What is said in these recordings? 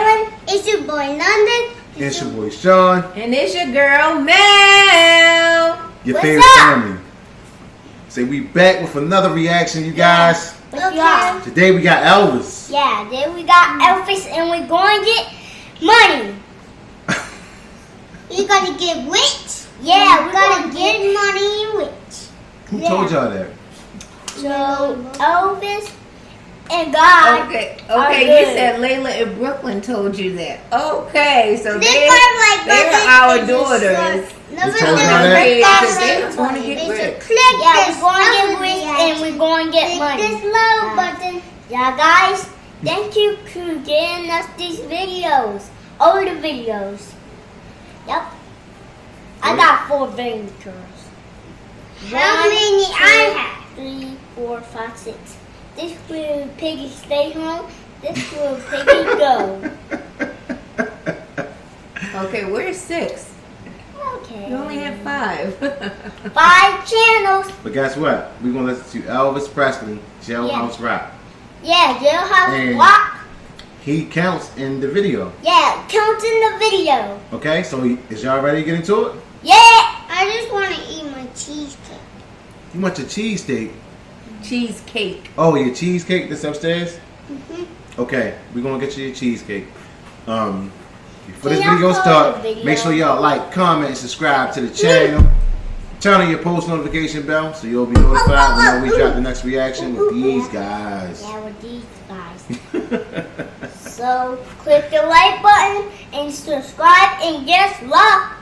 Braylon. It's your boy London. It's your boy Shawn. And it's your girl Mel. Your What's favorite up? family. Say we back with another reaction, you guys. Okay. Today we got Elvis. Yeah, then we got Elvis and we're going to get money. You're going to get rich? Yeah, we're going to get money and rich. Who told y'all that? So, Elvis and God. Okay, are you good. said Layla in Brooklyn told you that. Okay, so This they're part, like, our nothing is daughters. They told y'all that? They want to get rich. Yeah, we're going to get rich and we're going to get money. This love button. Yeah, guys, thank you for getting us these videos. All the videos. Yep. I got 4 videos. How many I have? 3, 4, 5, 6. This will Piggy stay home. This will Piggy go. Okay, where's 6? Okay. You only have 5. 5 channels. But guess what? We're going to listen to Elvis Presley, Jailhouse Rock. Yeah, Jailhouse And- Rock. He counts in the video. Yeah, count in the video. Okay, so is y'all ready to get into it? Yeah. I just want to eat my cheesecake. You want your cheesesteak? Cheesecake. Oh, your cheesecake that's upstairs? Mhm. Okay, we're going to get you your cheesecake. Before this Can y'all video pause start, the video? make sure y'all like, comment, and subscribe to the channel. Turn on your post notification bell so you'll be notified whenever we drop the next reaction with these guys. Yeah, with these guys. So, click the like button and subscribe and guess what?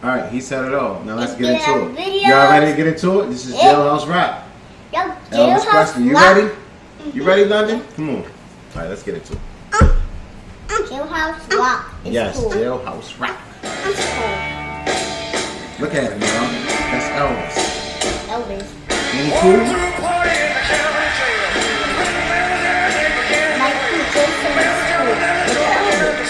Alright, he said it all. Now let's And get get into our it. videos. Y'all ready to get into it? This is Yeah. Jailhouse Rock. Yo, Elvis Jailhouse Presley, you Rock. ready? You ready, London? Come on. Alright, let's get into it. Jailhouse Rock. It's Yes, cool. Jailhouse Rock. It's cool. Look at him, y'all. That's Elvis. Elvis. Ain't he cool? Michael Jackson is cool.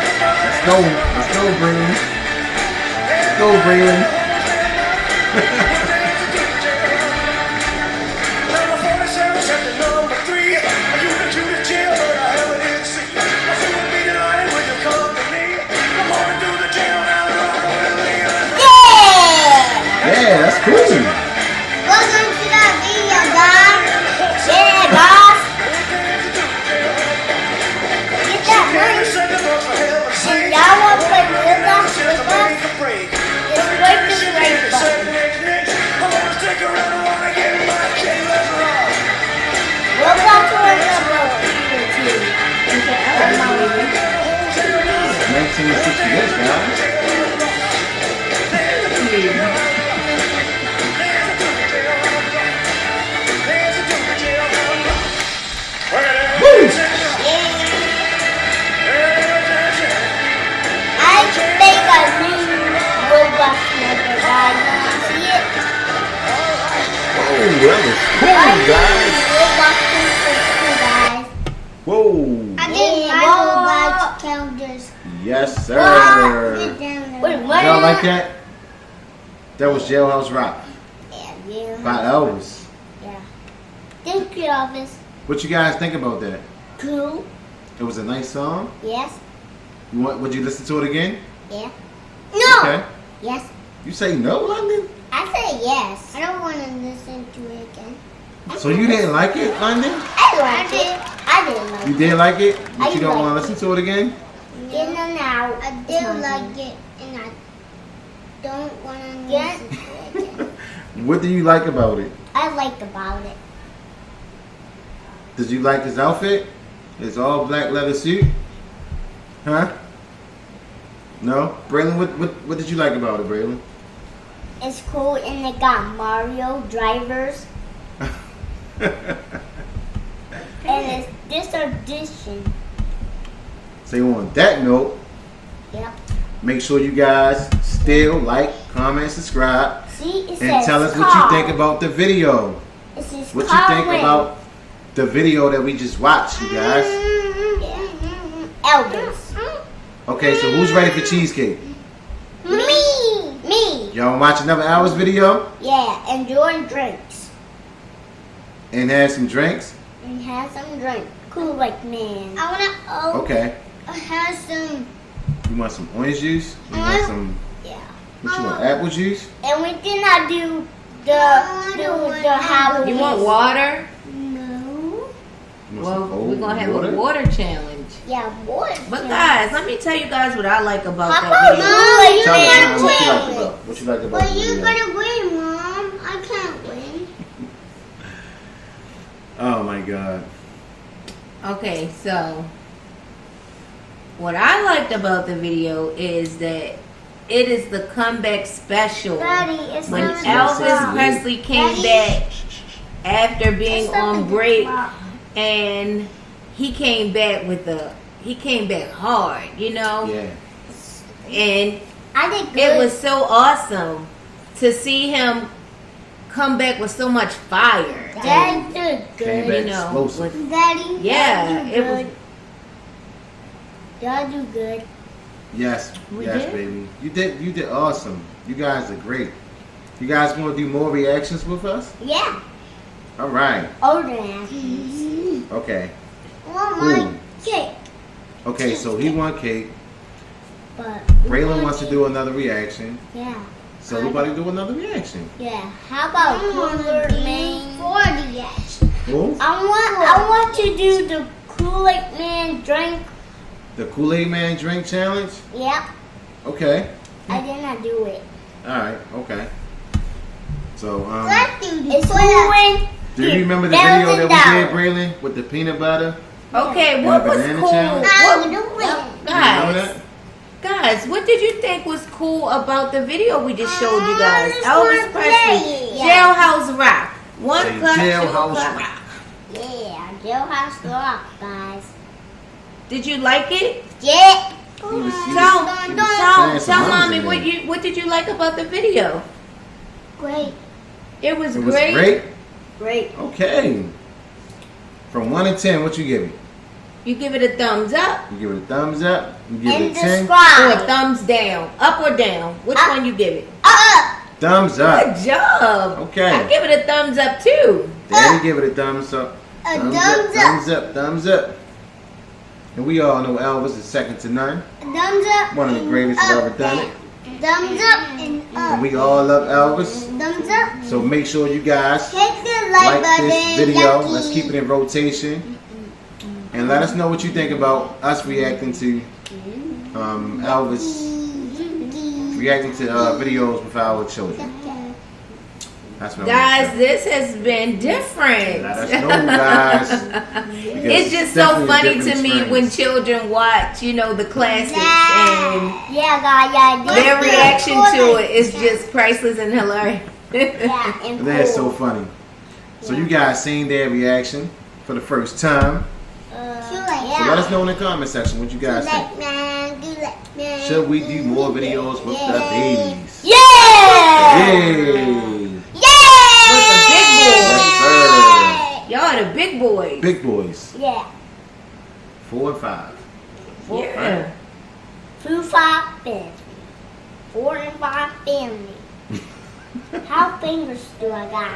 Let's go, Braylon. Let's go, Braylon. Yeah, that's cool. Welcome to that video, guys. Yeah, guys. Get that money. And y'all want to play with us? Just click this like button. Welcome to another video, too. 1968, guys. I think I really Roblox never died. See it? Oh, that was cool, guys. Roblox is cool, guys. Whoa. I think my Roblox counters. Yes, sir. Wait, what? Y'all like that? That was Jailhouse Rock Yeah. by Elvis. Yeah. Thank you, Elvis. What you guys think about that? Cool. It was a nice song. Yes. Would you listen to it again? Yeah. No. Okay. Yes. You say no, London? I say yes. I don't want to listen to it again. So you didn't like it, London? I liked it. I didn't like You it. did like it, but I you don't like want to listen to it again? In and out. I did like it, and I don't want to listen to it again. What do you like about it? I like about it. Did you like his outfit? His all black leather suit? Huh? No? Braylon, what did you like about it, Braylon? It's cool, and it got Mario drivers. And it's this edition. So on that note, Yep. make sure you guys still like, comment, subscribe, See, it and says tell us what you think about the video. It says What you think about the video that we just watched, you guys? Elvis. Okay, so who's ready for cheesecake? Me. Y'all watch another Elvis video Yeah, enjoy drinks. and have some drinks? And have some drink. Cool like man. I wanna Okay. have some. You want some orange juice? You want some? Yeah. What you want? Apple juice? And we did not do the Halloween. You want water? No. You want Well, some we're gonna have water? a water challenge. Yeah, boy. But guys, let me tell you guys what I like about Papa, that video. Mom, Tell us, can't Mom, what you like win. about? What you like about But the you video? gotta win, Mom. I can't win. Oh my God. Okay, so what I liked about the video is that it is the comeback special. Daddy, it's When not Elvis Presley came back after being It's not on the break, clock. and he came back hard, you know? Yeah. And I did good. it was so awesome to see him come back with so much fire. Daddy did Came good. back You know, explosive. with- Daddy, Yeah, Daddy it was- good. Y'all do good. Yes, We yes, did? baby. You did awesome. You guys are great. You guys want to do more reactions with us? Yeah. All right. Older than Okay. Well, Cool. my cake. Okay, so he want cake. But Braylon wants to do another reaction. Yeah. So everybody do another reaction. Yeah. How about Kool-Aid Man? 40 yes. Cool. I want to do the Kool-Aid Man drink. The Kool-Aid Man drink challenge. Yep. Okay. I did not do it. All right. Okay. So It's Kool-Aid. do you remember the video that we did, Braylon, with the peanut butter? Okay, what was banana cool? challenge? I'm gonna win. You remember Guys, that? guys, what did you think was cool about the video we just showed you guys? just Elvis wanna Presley, play it. Jailhouse Rock. One Say o'clock, 2 Jailhouse o'clock. Rock. Yeah. Jailhouse Rock, guys. Did you like it? Yeah. He was Tell saying some tell lines mommy in there. what did you like about the video? Great. It was It was great. great. Great. Okay. From 1 to 10, what you give it? You give it a thumbs up You give it a thumbs up. You give And it a 10. or a subscribe. thumbs down, up or down. Which Up. one you give it? Thumbs up. Good job. Okay. I give it a thumbs up too. Daddy give it a thumbs up. A Thumbs thumbs up. up. Thumbs up. Thumbs up. And we all know Elvis is second to none. Thumbs up. One of the greatest that ever done it. Thumbs up and up. And we all love Elvis. Thumbs up. So make sure you guys Hit the like like button. this video. Yucky. Let's keep it in rotation. And let us know what you think about us reacting to Elvis, reacting to videos with our children. That's what Guys, this has been different. Let us know, guys. because It's just so definitely a funny different to me when experience. children watch, you know, the classics and Yeah, guys. Yeah. their this reaction is to cool. it is just priceless and hilarious. Yeah, and That's cool. so funny. So you guys seen their reaction for the first time. So let us know in the comment section what you guys think. Should we do more videos with the babies? Yeah! Yay! With the big Yes, boys. Y'all are the big boys. sir. Big boys. Yeah. 4 and 5. Yeah. 2, 5 family. 4 and 5 family. How fingers do I got?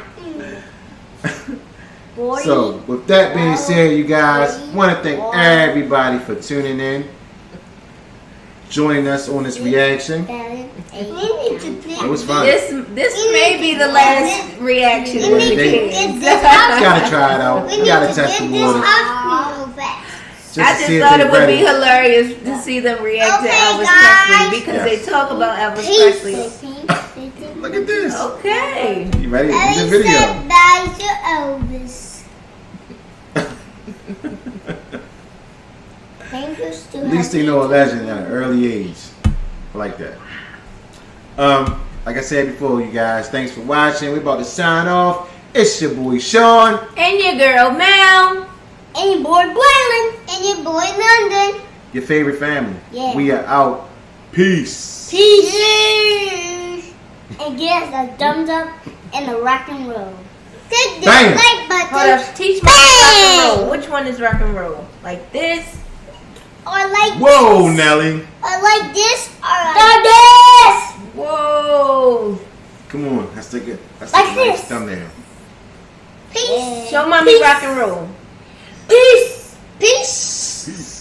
40. So with that being said, you guys, want to thank everybody for tuning in, joining us on this reaction. It was fun. This may be the last reaction with the kids. You gotta try it out. You gotta test the waters. I to just see if thought they're it would be ready. hilarious to see them react to Okay, Elvis guys. Presley because Yes. they talk about Elvis Presley. Look at this. Okay. You ready? Do the video. Bye to Elvis. Fingers to At least they know a legend at an early age. I like that. Like I said before, you guys, thanks for watching. We're about to sign off. It's your boy Shawn. And your girl Mel. And your boy Braylon. And your boy London. Your favorite family. Yeah. We are out. Peace. Peace. and give us a thumbs up and a rock and roll. Click the Bam. like button. Hold up, teach me rock and roll. Which one is rock and roll? Like this? Or like Whoa, this. Nelly. Or like this. Or like this. Whoa. Come on, let's take it. Let's Like take a nice this. thumbnail. Peace. Show mommy Peace. rock and roll. Peace. Peace. Peace.